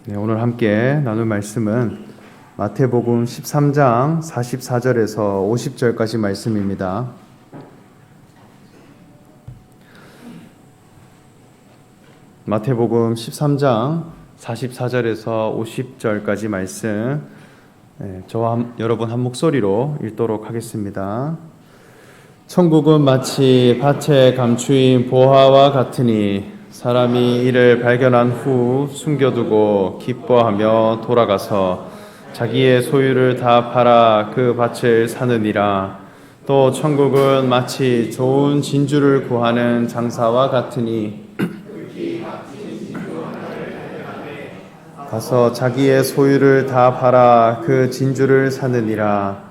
네, 오늘 함께 나눌 말씀은 마태복음 13장 44절에서 50절까지 말씀입니다. 마태복음 13장 44절에서 50절까지 말씀, 저와 여러분 한 목소리로 읽도록 하겠습니다. 천국은 마치 밭에 감추인 보화와 같으니 사람이 이를 발견한 후 숨겨두고 기뻐하며 돌아가서 자기의 소유를 다 팔아 그 밭을 사느니라. 또 천국은 마치 좋은 진주를 구하는 장사와 같으니 가서 자기의 소유를 다 팔아 그 진주를 사느니라.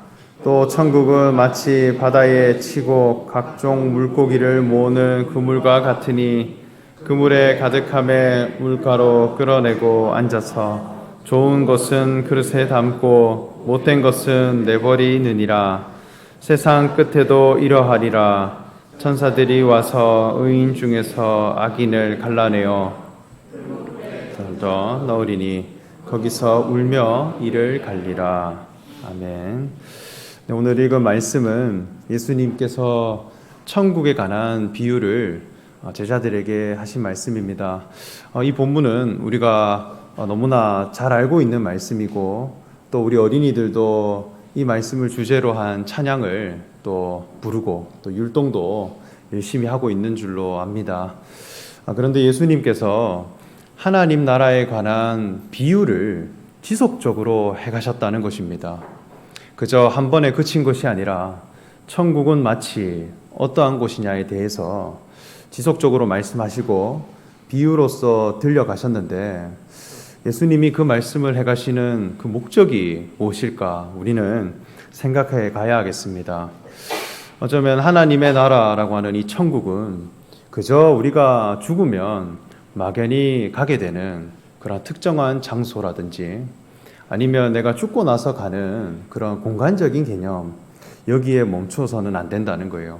또 천국은 마치 바다에 치고 각종 물고기를 모으는 그물과 같으니 그물에 가득함에 물가로 끌어내고 앉아서 좋은 것은 그릇에 담고 못된 것은 내버리느니라. 세상 끝에도 이러하리라. 천사들이 와서 의인 중에서 악인을 갈라내어 던져 넣으리니 거기서 울며 이를 갈리라. 아멘. 네, 오늘 읽은 말씀은 예수님께서 천국에 관한 비유를 제자들에게 하신 말씀입니다. 이 본문은 우리가 너무나 잘 알고 있는 말씀이고 또 우리 어린이들도 이 말씀을 주제로 한 찬양을 또 부르고 또 율동도 열심히 하고 있는 줄로 압니다. 그런데 예수님께서 하나님 나라에 관한 비유를 지속적으로 해가셨다는 것입니다. 그저 한 번에 그친 것이 아니라 천국은 마치 어떠한 곳이냐에 대해서 지속적으로 말씀하시고 비유로서 들려가셨는데 예수님이 그 말씀을 해가시는 그 목적이 무엇일까 우리는 생각해 가야 하겠습니다. 어쩌면 하나님의 나라라고 하는 이 천국은 그저 우리가 죽으면 막연히 가게 되는 그런 특정한 장소라든지 아니면 내가 죽고 나서 가는 그런 공간적인 개념, 여기에 멈춰서는 안 된다는 거예요.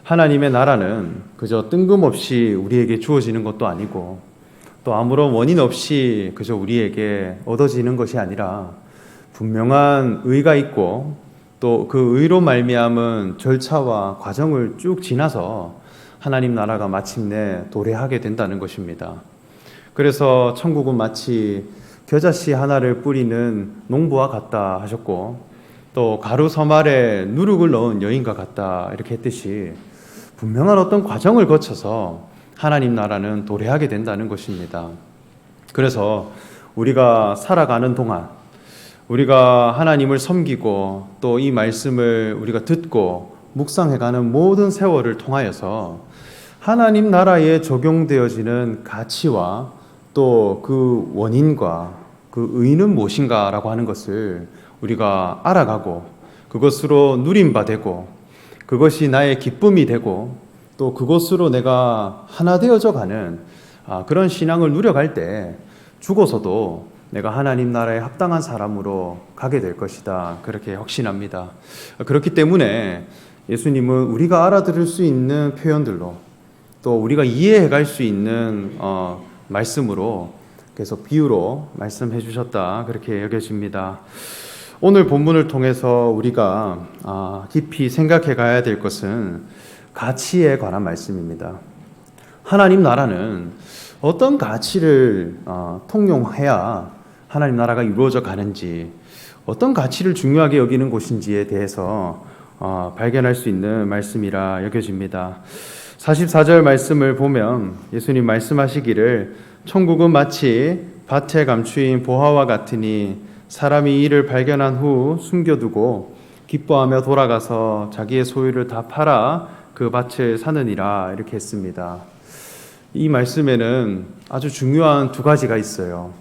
하나님의 나라는 그저 뜬금없이 우리에게 주어지는 것도 아니고 또 아무런 원인 없이 그저 우리에게 얻어지는 것이 아니라 분명한 의가 있고 또 그 의로 말미암은 절차와 과정을 쭉 지나서 하나님 나라가 마침내 도래하게 된다는 것입니다. 그래서 천국은 마치 겨자씨 하나를 뿌리는 농부와 같다 하셨고 또 가루 서말에 누룩을 넣은 여인과 같다 이렇게 했듯이 분명한 어떤 과정을 거쳐서 하나님 나라는 도래하게 된다는 것입니다. 그래서 우리가 살아가는 동안 우리가 하나님을 섬기고 또 이 말씀을 우리가 듣고 묵상해가는 모든 세월을 통하여서 하나님 나라에 적용되어지는 가치와 또 그 원인과 그 의는 무엇인가라고 하는 것을 우리가 알아가고 그것으로 누림바 되고 그것이 나의 기쁨이 되고 또 그것으로 내가 하나 되어져 가는 그런 신앙을 누려갈 때 죽어서도 내가 하나님 나라에 합당한 사람으로 가게 될 것이다. 그렇게 확신합니다. 그렇기 때문에 예수님은 우리가 알아들을 수 있는 표현들로 또 우리가 이해해 갈 수 있는 말씀으로 계속 비유로 말씀해 주셨다. 그렇게 여겨집니다. 오늘 본문을 통해서 우리가 깊이 생각해 가야 될 것은 가치에 관한 말씀입니다. 하나님 나라는 어떤 가치를 통용해야 하나님 나라가 이루어져 가는지 어떤 가치를 중요하게 여기는 곳인지에 대해서 발견할 수 있는 말씀이라 여겨집니다. 44절 말씀을 보면 예수님 말씀하시기를 천국은 마치 밭에 감추인 보화와 같으니 사람이 이를 발견한 후 숨겨두고 기뻐하며 돌아가서 자기의 소유를 다 팔아 그 밭을 사느니라 이렇게 했습니다. 이 말씀에는 아주 중요한 두 가지가 있어요.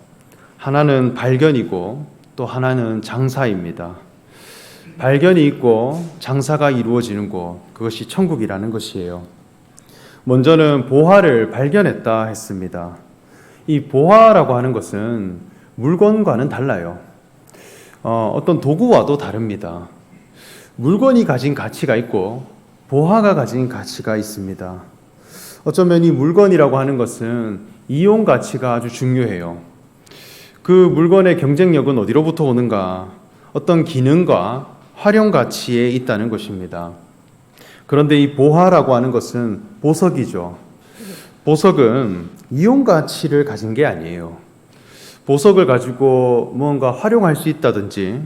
하나는 발견이고 또 하나는 장사입니다. 발견이 있고 장사가 이루어지는 곳, 그것이 천국이라는 것이에요. 먼저는 보화를 발견했다 했습니다. 이 보화라고 하는 것은 물건과는 달라요. 어떤 도구와도 다릅니다. 물건이 가진 가치가 있고 보화가 가진 가치가 있습니다. 어쩌면 이 물건이라고 하는 것은 이용 가치가 아주 중요해요. 그 물건의 경쟁력은 어디로부터 오는가? 어떤 기능과 활용 가치에 있다는 것입니다. 그런데 이 보화라고 하는 것은 보석이죠. 보석은 이용 가치를 가진 게 아니에요. 보석을 가지고 무언가 활용할 수 있다든지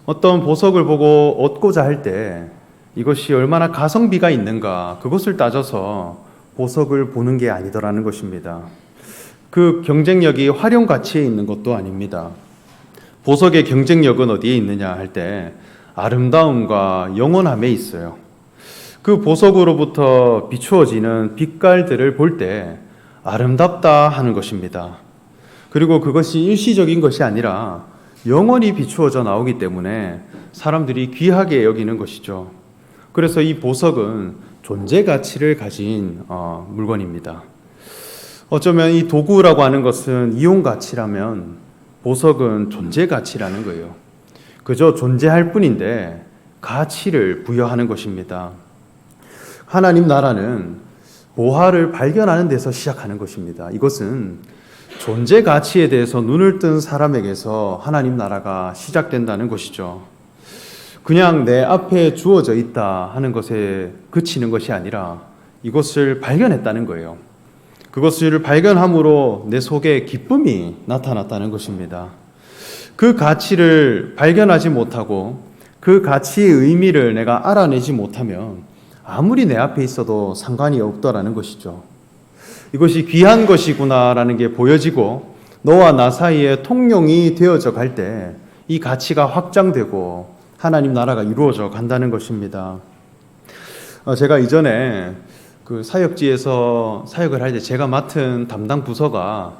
어떤 보석을 보고 얻고자 할 때 이것이 얼마나 가성비가 있는가 그것을 따져서 보석을 보는 게 아니더라는 것입니다. 그 경쟁력이 활용 가치에 있는 것도 아닙니다. 보석의 경쟁력은 어디에 있느냐 할 때 아름다움과 영원함에 있어요. 그 보석으로부터 비추어지는 빛깔들을 볼 때 아름답다 하는 것입니다. 그리고 그것이 일시적인 것이 아니라 영원히 비추어져 나오기 때문에 사람들이 귀하게 여기는 것이죠. 그래서 이 보석은 존재 가치를 가진 물건입니다. 어쩌면 이 도구라고 하는 것은 이용 가치라면 보석은 존재 가치라는 거예요. 그저 존재할 뿐인데 가치를 부여하는 것입니다. 하나님 나라는 보화를 발견하는 데서 시작하는 것입니다. 이것은 존재 가치에 대해서 눈을 뜬 사람에게서 하나님 나라가 시작된다는 것이죠. 그냥 내 앞에 주어져 있다 하는 것에 그치는 것이 아니라 이것을 발견했다는 거예요. 그것을 발견함으로 내 속에 기쁨이 나타났다는 것입니다. 그 가치를 발견하지 못하고 그 가치의 의미를 내가 알아내지 못하면 아무리 내 앞에 있어도 상관이 없더라는 것이죠. 이것이 귀한 것이구나라는 게 보여지고 너와 나 사이에 통용이 되어져 갈 때 이 가치가 확장되고 하나님 나라가 이루어져 간다는 것입니다. 제가 이전에 그 사역지에서 사역을 할 때 제가 맡은 담당 부서가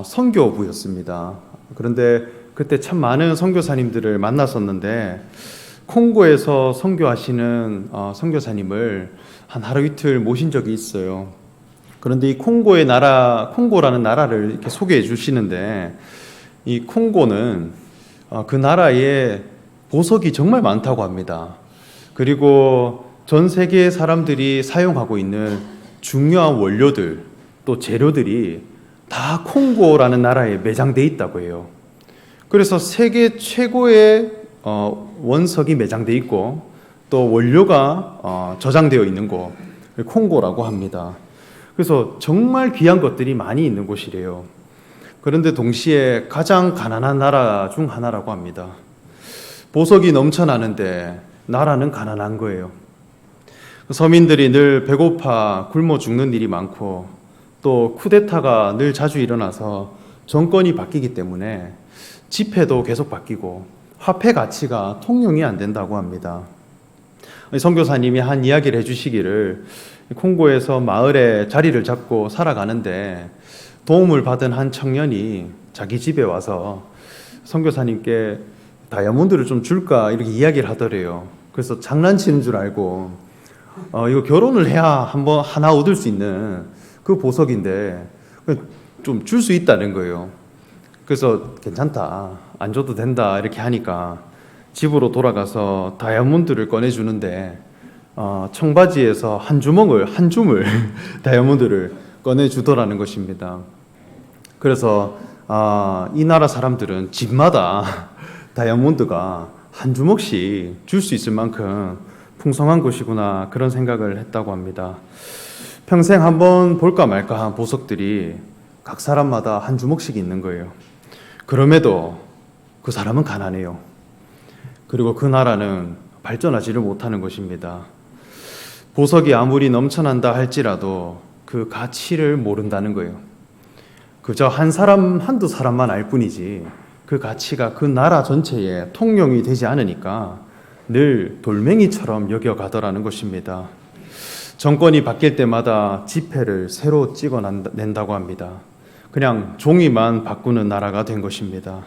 선교부였습니다. 그런데 그때 참 많은 선교사님들을 만났었는데 콩고에서 선교하시는 선교사님을 한 하루 이틀 모신 적이 있어요. 그런데 이 콩고라는 나라를 이렇게 소개해 주시는데 이 콩고는 그 나라에 보석이 정말 많다고 합니다. 그리고 전 세계 사람들이 사용하고 있는 중요한 원료들 또 재료들이 다 콩고라는 나라에 매장돼 있다고 해요. 그래서 세계 최고의 원석이 매장돼 있고 또 원료가 저장되어 있는 곳 콩고라고 합니다. 그래서 정말 귀한 것들이 많이 있는 곳이래요. 그런데 동시에 가장 가난한 나라 중 하나라고 합니다. 보석이 넘쳐나는데 나라는 가난한 거예요. 서민들이 늘 배고파 굶어 죽는 일이 많고 또 쿠데타가 늘 자주 일어나서 정권이 바뀌기 때문에 지폐도 계속 바뀌고 화폐 가치가 통용이 안 된다고 합니다. 선교사님이 한 이야기를 해주시기를 콩고에서 마을에 자리를 잡고 살아가는데 도움을 받은 한 청년이 자기 집에 와서 선교사님께 다이아몬드를 좀 줄까 이렇게 이야기를 하더래요. 그래서 장난치는 줄 알고 이거 결혼을 해야 한번 하나 얻을 수 있는 그 보석인데 좀 줄 수 있다는 거예요. 그래서 괜찮다, 안 줘도 된다 이렇게 하니까 집으로 돌아가서 다이아몬드를 꺼내주는데 청바지에서 한 줌을 다이아몬드를 꺼내주더라는 것입니다. 그래서 이 나라 사람들은 집마다 다이아몬드가 한 주먹씩 줄 수 있을 만큼 풍성한 곳이구나 그런 생각을 했다고 합니다. 평생 한번 볼까 말까 한 보석들이 각 사람마다 한 주먹씩 있는 거예요. 그럼에도 그 사람은 가난해요. 그리고 그 나라는 발전하지를 못하는 것입니다. 보석이 아무리 넘쳐난다 할지라도 그 가치를 모른다는 거예요. 그저 한두 사람만 알 뿐이지 그 가치가 그 나라 전체에 통용이 되지 않으니까 늘 돌멩이처럼 여겨가더라는 것입니다. 정권이 바뀔 때마다 지폐를 새로 찍어낸다고 합니다. 그냥 종이만 바꾸는 나라가 된 것입니다.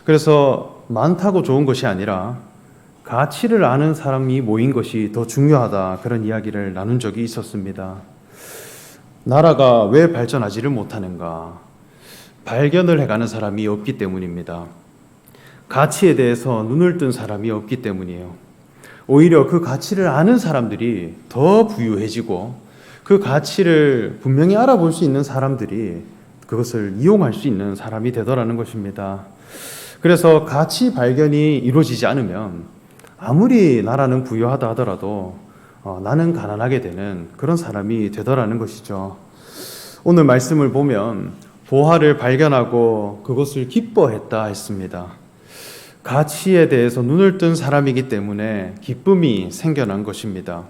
그래서 많다고 좋은 것이 아니라 가치를 아는 사람이 모인 것이 더 중요하다 그런 이야기를 나눈 적이 있었습니다. 나라가 왜 발전하지를 못하는가? 발견을 해가는 사람이 없기 때문입니다. 가치에 대해서 눈을 뜬 사람이 없기 때문이에요. 오히려 그 가치를 아는 사람들이 더 부유해지고 그 가치를 분명히 알아볼 수 있는 사람들이 그것을 이용할 수 있는 사람이 되더라는 것입니다. 그래서 가치 발견이 이루어지지 않으면 아무리 나라는 부유하다 하더라도 나는 가난하게 되는 그런 사람이 되더라는 것이죠. 오늘 말씀을 보면 보화를 발견하고 그것을 기뻐했다 했습니다. 가치에 대해서 눈을 뜬 사람이기 때문에 기쁨이 생겨난 것입니다.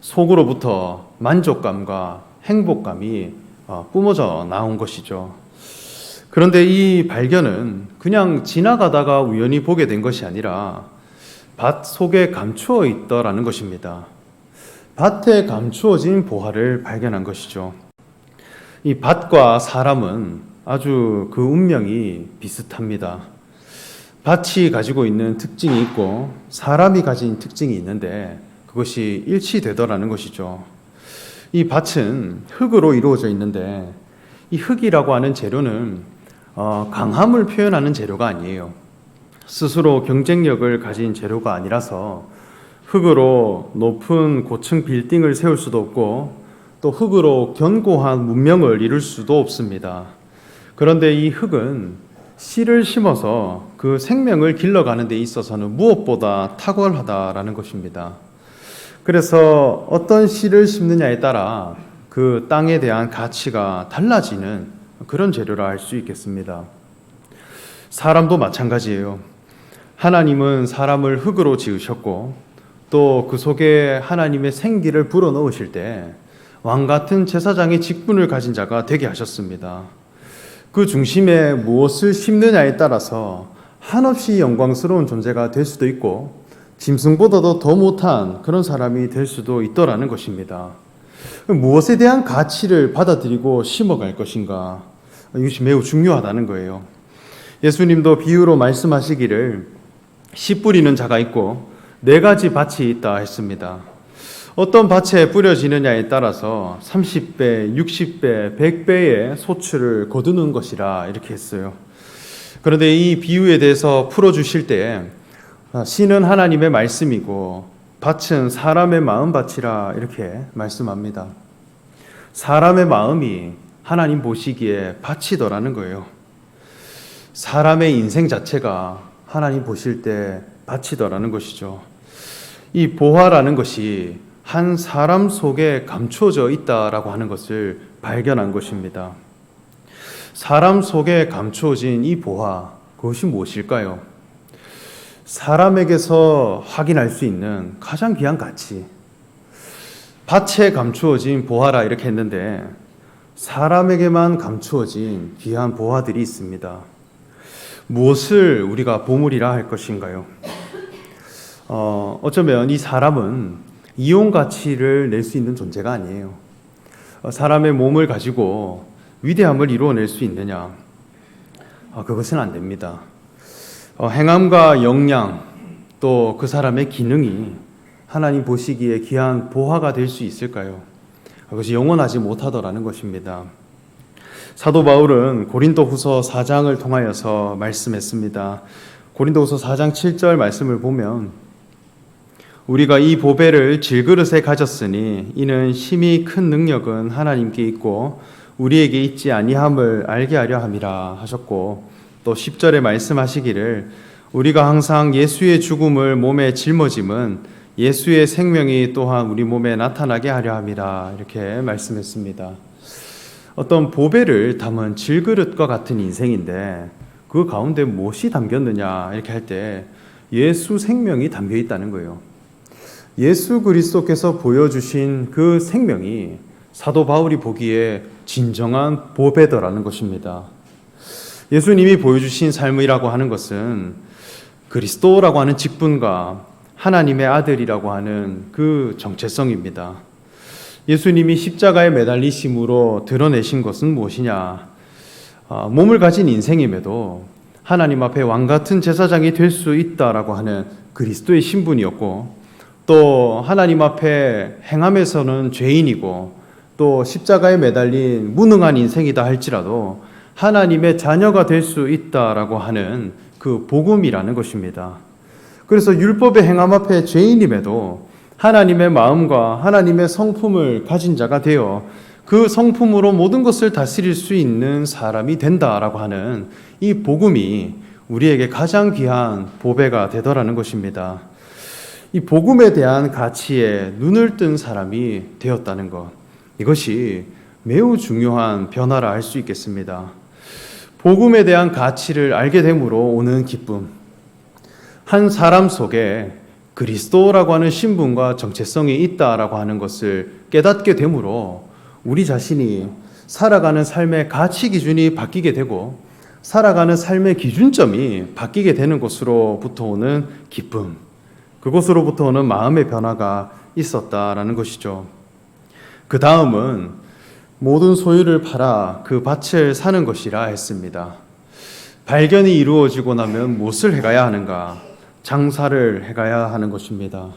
속으로부터 만족감과 행복감이 뿜어져 나온 것이죠. 그런데 이 발견은 그냥 지나가다가 우연히 보게 된 것이 아니라 밭 속에 감추어 있더라는 것입니다. 밭에 감추어진 보화를 발견한 것이죠. 이 밭과 사람은 아주 그 운명이 비슷합니다. 밭이 가지고 있는 특징이 있고 사람이 가진 특징이 있는데 그것이 일치되더라는 것이죠. 이 밭은 흙으로 이루어져 있는데 이 흙이라고 하는 재료는 강함을 표현하는 재료가 아니에요. 스스로 경쟁력을 가진 재료가 아니라서 흙으로 높은 고층 빌딩을 세울 수도 없고 또 흙으로 견고한 문명을 이룰 수도 없습니다. 그런데 이 흙은 씨를 심어서 그 생명을 길러가는 데 있어서는 무엇보다 탁월하다라는 것입니다. 그래서 어떤 씨를 심느냐에 따라 그 땅에 대한 가치가 달라지는 그런 재료라 할 수 있겠습니다. 사람도 마찬가지예요. 하나님은 사람을 흙으로 지으셨고 또 그 속에 하나님의 생기를 불어넣으실 때 왕같은 제사장의 직분을 가진 자가 되게 하셨습니다. 그 중심에 무엇을 심느냐에 따라서 한없이 영광스러운 존재가 될 수도 있고 짐승보다도 더 못한 그런 사람이 될 수도 있더라는 것입니다. 무엇에 대한 가치를 받아들이고 심어갈 것인가, 이것이 매우 중요하다는 거예요. 예수님도 비유로 말씀하시기를 씨 뿌리는 자가 있고 4가지 밭이 있다 했습니다. 어떤 밭에 뿌려지느냐에 따라서 30배, 60배, 100배의 소출을 거두는 것이라 이렇게 했어요. 그런데 이 비유에 대해서 풀어주실 때 씨는 하나님의 말씀이고 밭은 사람의 마음밭이라 이렇게 말씀합니다. 사람의 마음이 하나님 보시기에 밭이더라는 거예요. 사람의 인생 자체가 하나님 보실 때 밭이더라는 것이죠. 이 보화라는 것이 한 사람 속에 감춰져 있다라고 하는 것을 발견한 것입니다. 사람 속에 감추어진 이 보화, 그것이 무엇일까요? 사람에게서 확인할 수 있는 가장 귀한 가치. 밭에 감추어진 보화라 이렇게 했는데 사람에게만 감추어진 귀한 보화들이 있습니다. 무엇을 우리가 보물이라 할 것인가요? 어쩌면 이 사람은 이용 가치를 낼 수 있는 존재가 아니에요. 사람의 몸을 가지고 위대함을 이루어낼 수 있느냐? 그것은 안 됩니다. 행함과 역량, 또 그 사람의 기능이 하나님 보시기에 귀한 보화가 될 수 있을까요? 그것이 영원하지 못하더라는 것입니다. 사도 바울은 고린도후서 4장을 통하여서 말씀했습니다. 고린도후서 4장 7절 말씀을 보면 우리가 이 보배를 질그릇에 가졌으니 이는 심히 큰 능력은 하나님께 있고 우리에게 있지 아니함을 알게 하려 함이라 하셨고 또 10절에 말씀하시기를 우리가 항상 예수의 죽음을 몸에 짊어짐은 예수의 생명이 또한 우리 몸에 나타나게 하려 함이라 이렇게 말씀했습니다. 어떤 보배를 담은 질그릇과 같은 인생인데 그 가운데 무엇이 담겼느냐 이렇게 할 때 예수 생명이 담겨 있다는 거예요. 예수 그리스도께서 보여주신 그 생명이 사도 바울이 보기에 진정한 보배더라는 것입니다. 예수님이 보여주신 삶이라고 하는 것은 그리스도라고 하는 직분과 하나님의 아들이라고 하는 그 정체성입니다. 예수님이 십자가에 매달리심으로 드러내신 것은 무엇이냐? 몸을 가진 인생임에도 하나님 앞에 왕같은 제사장이 될 수 있다라고 하는 그리스도의 신분이었고 또 하나님 앞에 행함에서는 죄인이고 또 십자가에 매달린 무능한 인생이다 할지라도 하나님의 자녀가 될 수 있다라고 하는 그 복음이라는 것입니다. 그래서 율법의 행함 앞에 죄인임에도 하나님의 마음과 하나님의 성품을 가진 자가 되어 그 성품으로 모든 것을 다스릴 수 있는 사람이 된다라고 하는 이 복음이 우리에게 가장 귀한 보배가 되더라는 것입니다. 이 복음에 대한 가치에 눈을 뜬 사람이 되었다는 것, 이것이 매우 중요한 변화라 할 수 있겠습니다. 복음에 대한 가치를 알게 됨으로 오는 기쁨, 한 사람 속에 그리스도라고 하는 신분과 정체성이 있다라고 하는 것을 깨닫게 되므로 우리 자신이 살아가는 삶의 가치 기준이 바뀌게 되고 살아가는 삶의 기준점이 바뀌게 되는 것으로부터 오는 기쁨, 그것으로부터 오는 마음의 변화가 있었다라는 것이죠. 그 다음은 모든 소유를 팔아 그 밭을 사는 것이라 했습니다. 발견이 이루어지고 나면 무엇을 해가야 하는가? 장사를 해가야 하는 것입니다.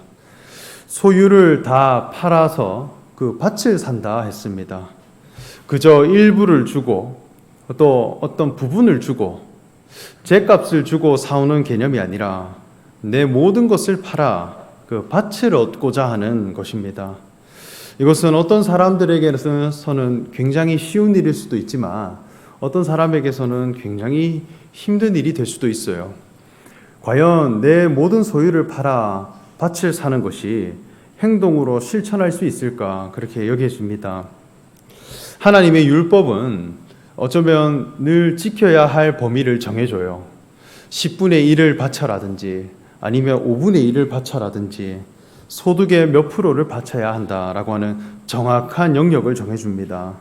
소유를 다 팔아서 그 밭을 산다 했습니다. 그저 일부를 주고 또 어떤 부분을 주고 죗값을 주고 사오는 개념이 아니라 내 모든 것을 팔아 그 밭을 얻고자 하는 것입니다. 이것은 어떤 사람들에게서는 굉장히 쉬운 일일 수도 있지만 어떤 사람에게서는 굉장히 힘든 일이 될 수도 있어요. 과연 내 모든 소유를 팔아 밭을 사는 것이 행동으로 실천할 수 있을까? 그렇게 여겨집니다. 하나님의 율법은 어쩌면 늘 지켜야 할 범위를 정해줘요. 10분의 1을 바쳐라든지 아니면 5분의 1을 바쳐라든지 소득의 몇 프로를 바쳐야 한다라고 하는 정확한 영역을 정해줍니다.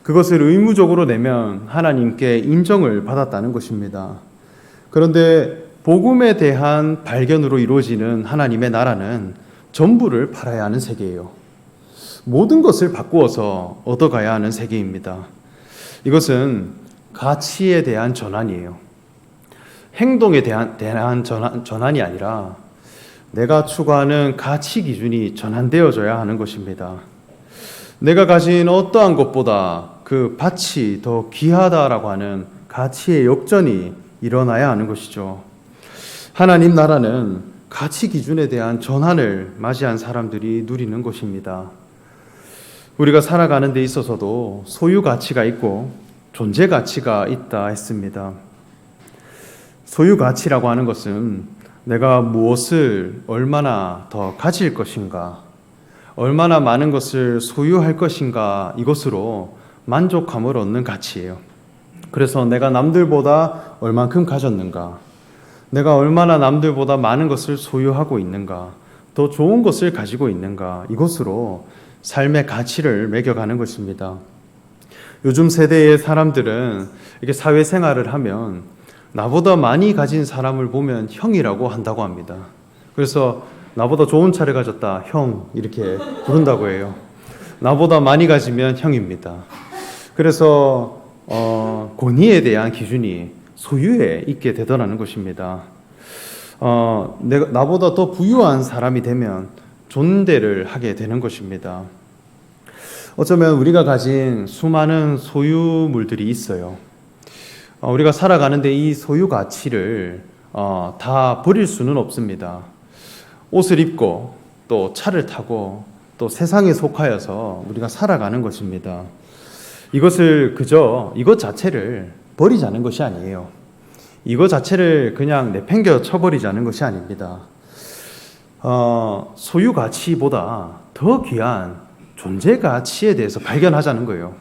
그것을 의무적으로 내면 하나님께 인정을 받았다는 것입니다. 그런데 복음에 대한 발견으로 이루어지는 하나님의 나라는 전부를 팔아야 하는 세계예요. 모든 것을 바꾸어서 얻어가야 하는 세계입니다. 이것은 가치에 대한 전환이에요. 행동에 대한 전환이 아니라 내가 추구하는 가치 기준이 전환되어져야 하는 것입니다. 내가 가진 어떠한 것보다 그 밭이 더 귀하다라고 하는 가치의 역전이 일어나야 하는 것이죠. 하나님 나라는 가치 기준에 대한 전환을 맞이한 사람들이 누리는 것입니다. 우리가 살아가는 데 있어서도 소유 가치가 있고 존재 가치가 있다 했습니다. 소유 가치라고 하는 것은 내가 무엇을 얼마나 더 가질 것인가, 얼마나 많은 것을 소유할 것인가, 이것으로 만족감을 얻는 가치예요. 그래서 내가 남들보다 얼만큼 가졌는가, 내가 얼마나 남들보다 많은 것을 소유하고 있는가, 더 좋은 것을 가지고 있는가, 이것으로 삶의 가치를 매겨가는 것입니다. 요즘 세대의 사람들은 이렇게 사회생활을 하면 나보다 많이 가진 사람을 보면 형이라고 한다고 합니다. 그래서 나보다 좋은 차를 가졌다, 형, 이렇게 부른다고 해요. 나보다 많이 가지면 형입니다. 그래서 권위에 대한 기준이 소유에 있게 되더라는 것입니다. 나보다 더 부유한 사람이 되면 존대를 하게 되는 것입니다. 어쩌면 우리가 가진 수많은 소유물들이 있어요. 우리가 살아가는데 이 소유 가치를 다 버릴 수는 없습니다. 옷을 입고 또 차를 타고 또 세상에 속하여서 우리가 살아가는 것입니다. 이것 자체를 버리자는 것이 아니에요. 이것 자체를 그냥 내팽겨 쳐버리자는 것이 아닙니다. 소유 가치보다 더 귀한 존재 가치에 대해서 발견하자는 거예요.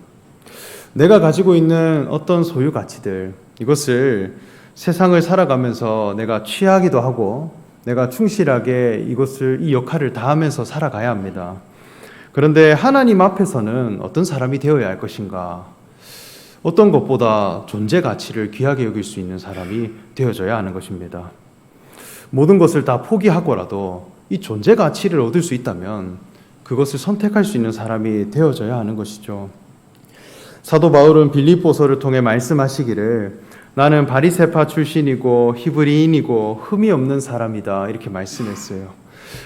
내가 가지고 있는 어떤 소유 가치들, 이것을 세상을 살아가면서 내가 취하기도 하고 내가 충실하게 이 역할을 다하면서 살아가야 합니다. 그런데 하나님 앞에서는 어떤 사람이 되어야 할 것인가? 어떤 것보다 존재 가치를 귀하게 여길 수 있는 사람이 되어져야 하는 것입니다. 모든 것을 다 포기하고라도 이 존재 가치를 얻을 수 있다면 그것을 선택할 수 있는 사람이 되어져야 하는 것이죠. 사도 바울은 빌립보서를 통해 말씀하시기를 나는 바리새파 출신이고 히브리인이고 흠이 없는 사람이다, 이렇게 말씀했어요.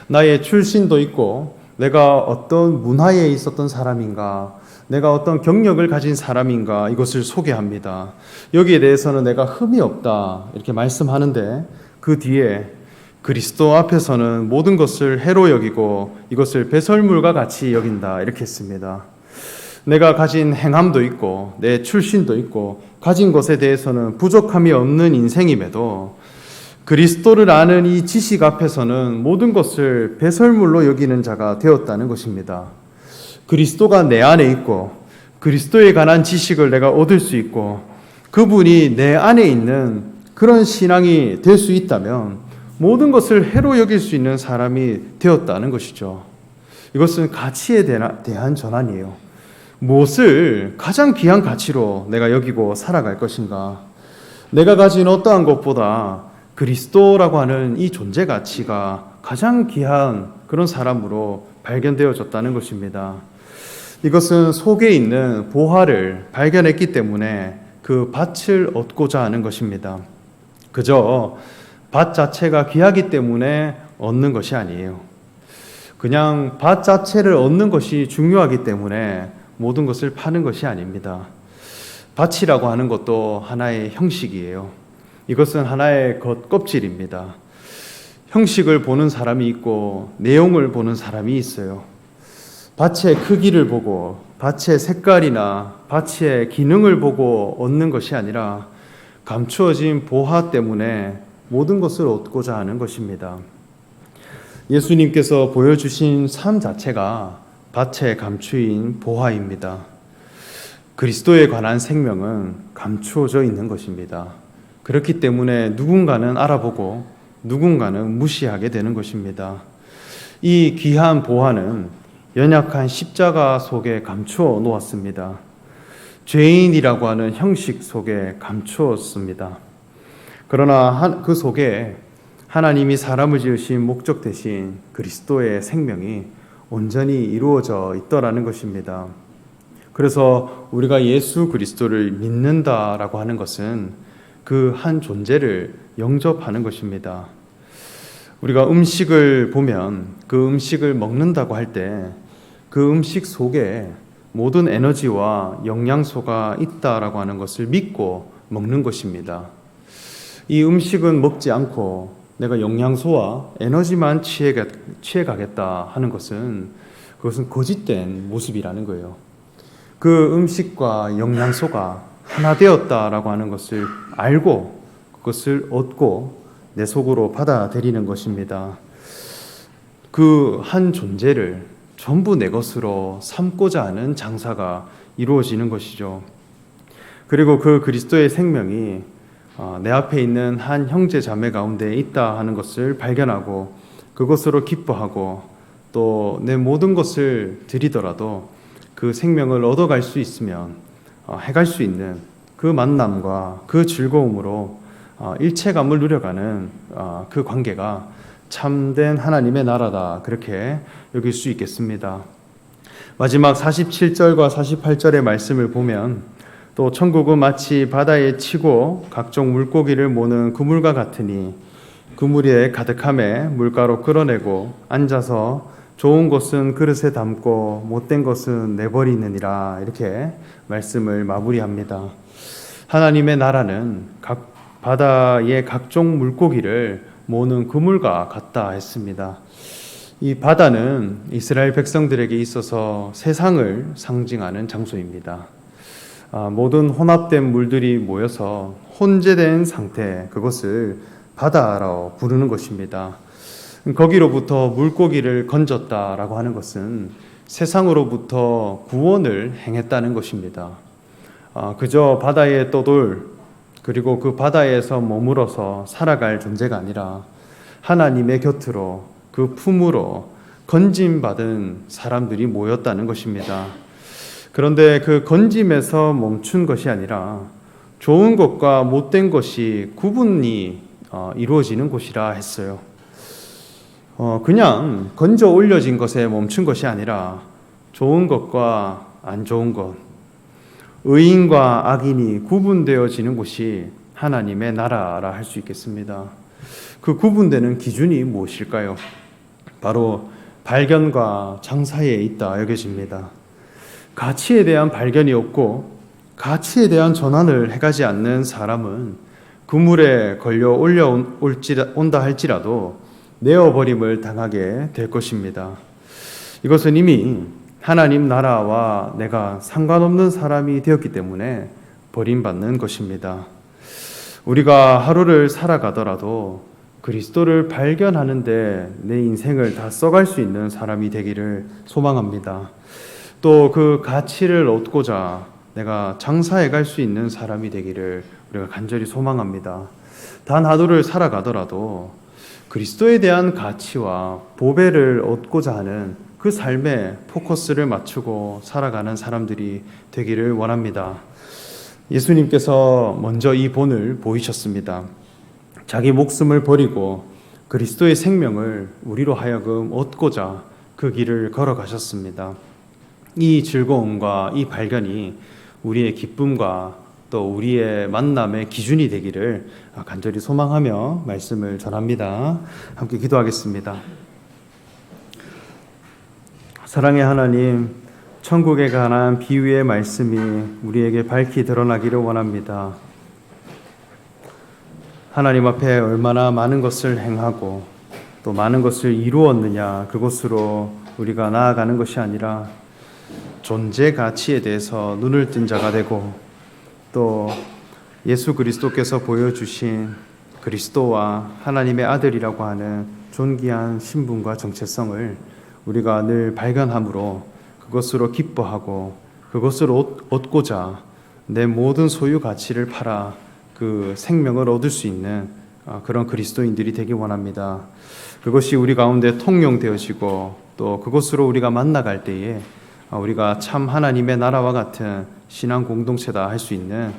나의 출신도 있고 내가 어떤 문화에 있었던 사람인가, 내가 어떤 경력을 가진 사람인가, 이것을 소개합니다. 여기에 대해서는 내가 흠이 없다, 이렇게 말씀하는데 그 뒤에 그리스도 앞에서는 모든 것을 해로 여기고 이것을 배설물과 같이 여긴다, 이렇게 했습니다. 내가 가진 행함도 있고 내 출신도 있고 가진 것에 대해서는 부족함이 없는 인생임에도 그리스도를 아는 이 지식 앞에서는 모든 것을 배설물로 여기는 자가 되었다는 것입니다. 그리스도가 내 안에 있고 그리스도에 관한 지식을 내가 얻을 수 있고 그분이 내 안에 있는 그런 신앙이 될 수 있다면 모든 것을 해로 여길 수 있는 사람이 되었다는 것이죠. 이것은 가치에 대한 전환이에요. 무엇을 가장 귀한 가치로 내가 여기고 살아갈 것인가? 내가 가진 어떠한 것보다 그리스도라고 하는 이 존재 가치가 가장 귀한 그런 사람으로 발견되어졌다는 것입니다. 이것은 속에 있는 보화를 발견했기 때문에 그 밭을 얻고자 하는 것입니다. 그저 밭 자체가 귀하기 때문에 얻는 것이 아니에요. 그냥 밭 자체를 얻는 것이 중요하기 때문에 모든 것을 파는 것이 아닙니다. 밭이라고 하는 것도 하나의 형식이에요. 이것은 하나의 겉껍질입니다. 형식을 보는 사람이 있고 내용을 보는 사람이 있어요. 밭의 크기를 보고 밭의 색깔이나 밭의 기능을 보고 얻는 것이 아니라 감추어진 보화 때문에 모든 것을 얻고자 하는 것입니다. 예수님께서 보여주신 삶 자체가 밭에 감추인 보화입니다. 그리스도에 관한 생명은 감추어져 있는 것입니다. 그렇기 때문에 누군가는 알아보고 누군가는 무시하게 되는 것입니다. 이 귀한 보화는 연약한 십자가 속에 감추어 놓았습니다. 죄인이라고 하는 형식 속에 감추었습니다. 그러나 그 속에 하나님이 사람을 지으신 목적 대신 그리스도의 생명이 온전히 이루어져 있더라는 것입니다. 그래서 우리가 예수 그리스도를 믿는다라고 하는 것은 그 한 존재를 영접하는 것입니다. 우리가 음식을 보면 그 음식을 먹는다고 할 때 그 음식 속에 모든 에너지와 영양소가 있다라고 하는 것을 믿고 먹는 것입니다. 이 음식은 먹지 않고 내가 영양소와 에너지만 취해가겠다 하는 것은 그것은 거짓된 모습이라는 거예요. 그 음식과 영양소가 하나 되었다라고 하는 것을 알고 그것을 얻고 내 속으로 받아들이는 것입니다. 그 한 존재를 전부 내 것으로 삼고자 하는 장사가 이루어지는 것이죠. 그리고 그 그리스도의 생명이 내 앞에 있는 한 형제 자매 가운데 있다 하는 것을 발견하고 그것으로 기뻐하고 또 내 모든 것을 드리더라도 그 생명을 얻어갈 수 있으면 해갈 수 있는 그 만남과 그 즐거움으로 일체감을 누려가는 그 관계가 참된 하나님의 나라다, 그렇게 여길 수 있겠습니다. 마지막 47절과 48절의 말씀을 보면 또 천국은 마치 바다에 치고 각종 물고기를 모는 그물과 같으니 그물에 가득함에 물가로 끌어내고 앉아서 좋은 것은 그릇에 담고 못된 것은 내버리느니라, 이렇게 말씀을 마무리합니다. 하나님의 나라는 바다의 각종 물고기를 모는 그물과 같다 했습니다. 이 바다는 이스라엘 백성들에게 있어서 세상을 상징하는 장소입니다. 모든 혼합된 물들이 모여서 혼재된 상태, 그것을 바다라고 부르는 것입니다. 거기로부터 물고기를 건졌다라고 하는 것은 세상으로부터 구원을 행했다는 것입니다. 그저 바다에 떠돌 그리고 그 바다에서 머물어서 살아갈 존재가 아니라 하나님의 곁으로 그 품으로 건짐받은 사람들이 모였다는 것입니다. 그런데 그 건짐에서 멈춘 것이 아니라 좋은 것과 못된 것이 구분이 이루어지는 곳이라 했어요. 그냥 건져 올려진 것에 멈춘 것이 아니라 좋은 것과 안 좋은 것, 의인과 악인이 구분되어지는 곳이 하나님의 나라라 할 수 있겠습니다. 그 구분되는 기준이 무엇일까요? 바로 발견과 장사에 있다 여겨집니다. 가치에 대한 발견이 없고 가치에 대한 전환을 해가지 않는 사람은 그물에 걸려 올라온다 할지라도 내어버림을 당하게 될 것입니다. 이것은 이미 하나님 나라와 내가 상관없는 사람이 되었기 때문에 버림받는 것입니다. 우리가 하루를 살아가더라도 그리스도를 발견하는데 내 인생을 다 써갈 수 있는 사람이 되기를 소망합니다. 또 그 가치를 얻고자 내가 장사해 갈 수 있는 사람이 되기를 우리가 간절히 소망합니다. 단 하루를 살아가더라도 그리스도에 대한 가치와 보배를 얻고자 하는 그 삶에 포커스를 맞추고 살아가는 사람들이 되기를 원합니다. 예수님께서 먼저 이 본을 보이셨습니다. 자기 목숨을 버리고 그리스도의 생명을 우리로 하여금 얻고자 그 길을 걸어가셨습니다. 이 즐거움과 이 발견이 우리의 기쁨과 또 우리의 만남의 기준이 되기를 간절히 소망하며 말씀을 전합니다. 함께 기도하겠습니다. 사랑의 하나님, 천국에 관한 비유의 말씀이 우리에게 밝히 드러나기를 원합니다. 하나님 앞에 얼마나 많은 것을 행하고 또 많은 것을 이루었느냐, 그곳으로 우리가 나아가는 것이 아니라 존재 가치에 대해서 눈을 뜬 자가 되고 또 예수 그리스도께서 보여주신 그리스도와 하나님의 아들이라고 하는 존귀한 신분과 정체성을 우리가 늘 발견함으로 그것으로 기뻐하고 그것을 얻고자 내 모든 소유 가치를 팔아 그 생명을 얻을 수 있는 그런 그리스도인들이 되기 원합니다. 그것이 우리 가운데 통용되어지고 또 그것으로 우리가 만나갈 때에 우리가 참 하나님의 나라와 같은 신앙 공동체다 할 수 있는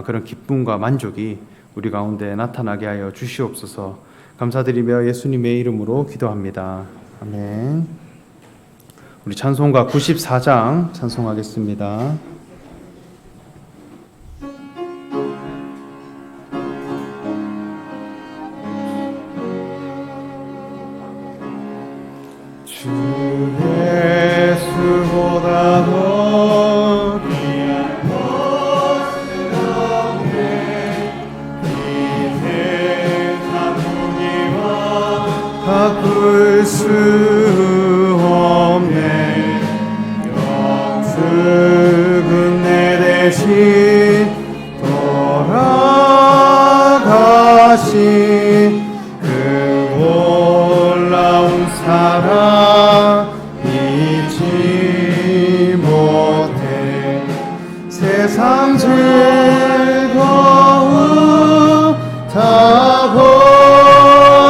그런 기쁨과 만족이 우리 가운데 나타나게 하여 주시옵소서. 감사드리며 예수님의 이름으로 기도합니다. 아멘. 우리 찬송가 94장 찬송하겠습니다. 주 예수보다 더 귀한 것은 없네. 이 세상 무기와 바꿀 수 없네. 영숙은 내 대신 돌아가신 그 놀라운 사랑 잊지 못해. 세상 즐거움 다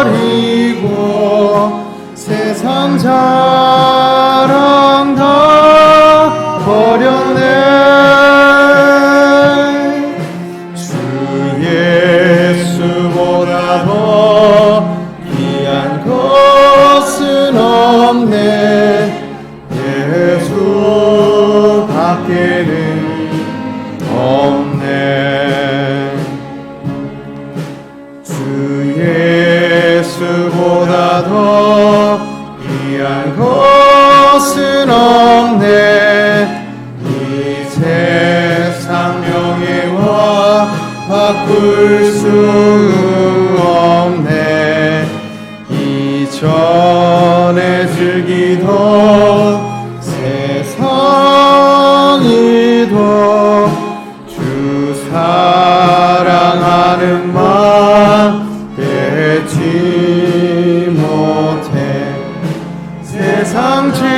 버리고 세상 자랑 다 버렸네. 주 예수보다 더 귀한 것은 없네. 예수 밖에는 없네. 주 예수보다 더 귀한 것은 없네. 이 세상 명예와 바꿀 수 없네. 이전에 즐기던 세상이도 주 사랑하는 마음 뺏지 못해. 세상 즐거움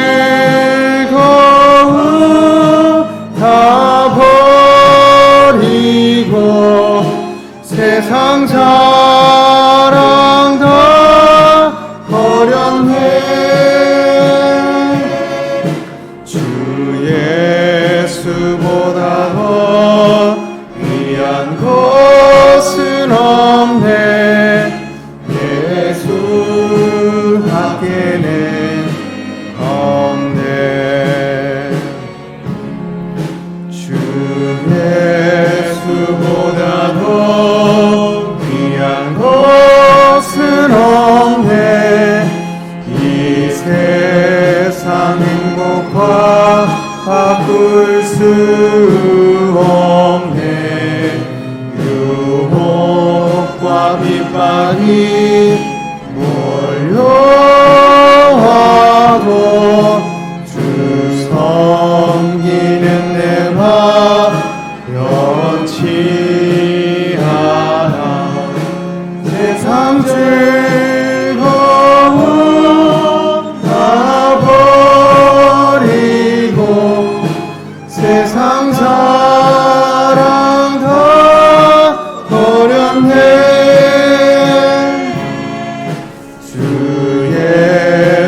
다 버리고 세상 자랑 다 버렸네. 주 예수보다 더 귀한 것은 없네. 예수 밖에는 없네. 주 예수보다 더 귀한 것은 없네. 이 세상 행복과 바꿀 수 없네. 유혹과 핍박이 몰려와도 주 변치 않아 세상 즐거움 다 버리고 세상 사랑 다 버렸네. 주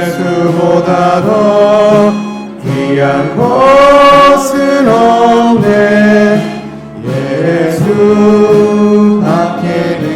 예수보다 더 귀한 것은 없네. 예수 밖에는